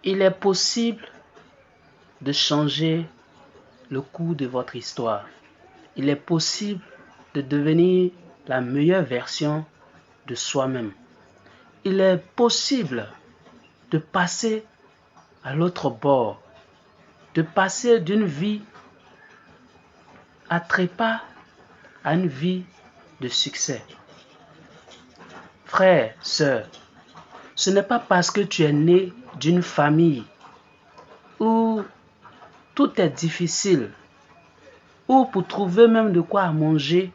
Il est possible de changer le cours de votre histoire. Il est possible de devenir la meilleure version de soi-même. Il est possible de passer à l'autre bord, de passer d'une vie à trépas à une vie de succès. Frère, sœur, ce n'est pas parce que tu es né d'une famille où tout est difficile, où pour trouver même de quoi manger,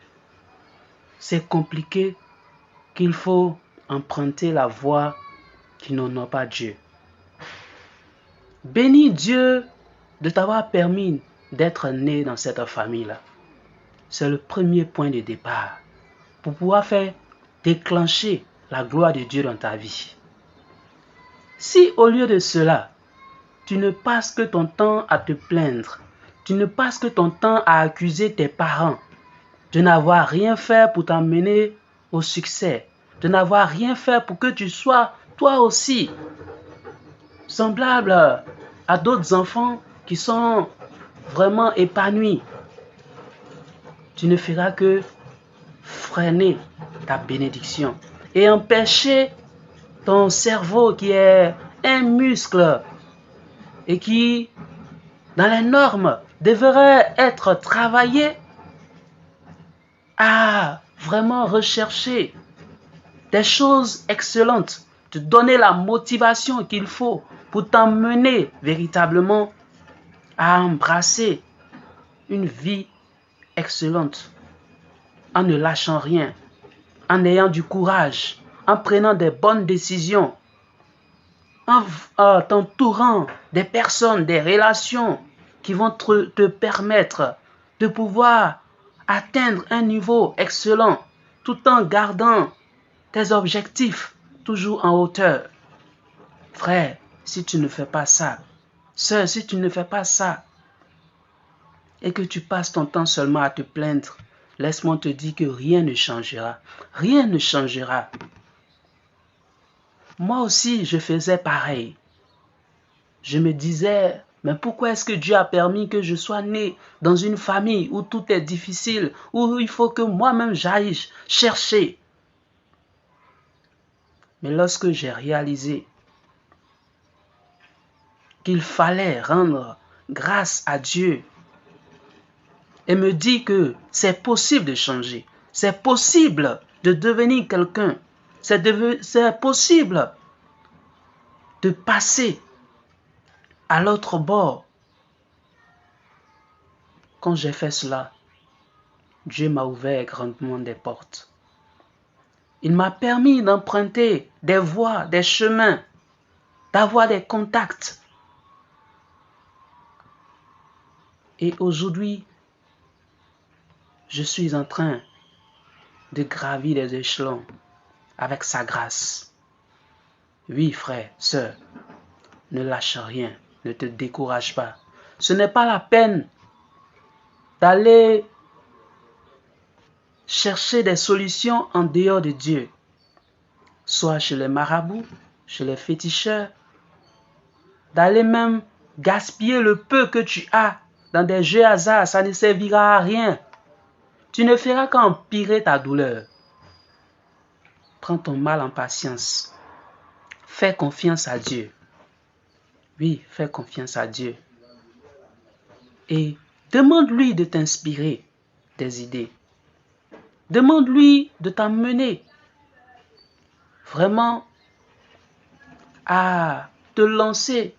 c'est compliqué, qu'il faut emprunter la voie qui n'honore pas Dieu. Bénis Dieu de t'avoir permis d'être né dans cette famille-là. C'est le premier point de départ pour pouvoir faire déclencher la gloire de Dieu dans ta vie. Si au lieu de cela, tu ne passes que ton temps à te plaindre, tu ne passes que ton temps à accuser tes parents de n'avoir rien fait pour t'emmener au succès, de n'avoir rien fait pour que tu sois toi aussi semblable à d'autres enfants qui sont vraiment épanouis, tu ne feras que freiner ta bénédiction et empêcher ton cerveau qui est un muscle et qui, dans les normes, devrait être travaillé à vraiment rechercher des choses excellentes, te donner la motivation qu'il faut pour t'emmener véritablement à embrasser une vie excellente en ne lâchant rien, en ayant du courage, en prenant des bonnes décisions, en t'entourant des personnes, des relations qui vont te permettre de pouvoir atteindre un niveau excellent tout en gardant tes objectifs toujours en hauteur. Frère, si tu ne fais pas ça, sœur, si tu ne fais pas ça, et que tu passes ton temps seulement à te plaindre, laisse-moi te dire que rien ne changera. Rien ne changera. Moi aussi, je faisais pareil. Je me disais, mais pourquoi est-ce que Dieu a permis que je sois né dans une famille où tout est difficile, où il faut que moi-même j'aille chercher? Mais lorsque j'ai réalisé qu'il fallait rendre grâce à Dieu et me dire que c'est possible de changer, c'est possible de devenir quelqu'un, c'est possible de passer à l'autre bord. Quand j'ai fait cela, Dieu m'a ouvert grandement des portes. Il m'a permis d'emprunter des voies, des chemins, d'avoir des contacts. Et aujourd'hui, je suis en train de gravir les échelons avec sa grâce. Oui, frère, sœur, ne lâche rien, ne te décourage pas. Ce n'est pas la peine d'aller chercher des solutions en dehors de Dieu, soit chez les marabouts, chez les féticheurs, d'aller même gaspiller le peu que tu as dans des jeux hasard, ça ne servira à rien. Tu ne feras qu'empirer ta douleur. Prends ton mal en patience. Fais confiance à Dieu. Oui, fais confiance à Dieu. Et demande-lui de t'inspirer des idées. Demande-lui de t'amener vraiment à te lancer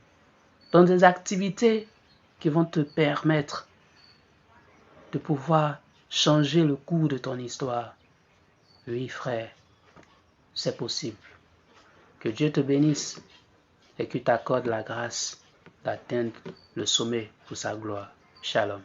dans des activités qui vont te permettre de pouvoir changer le cours de ton histoire. Oui, frère, c'est possible. Que Dieu te bénisse et qu'il t'accorde la grâce d'atteindre le sommet pour sa gloire. Shalom.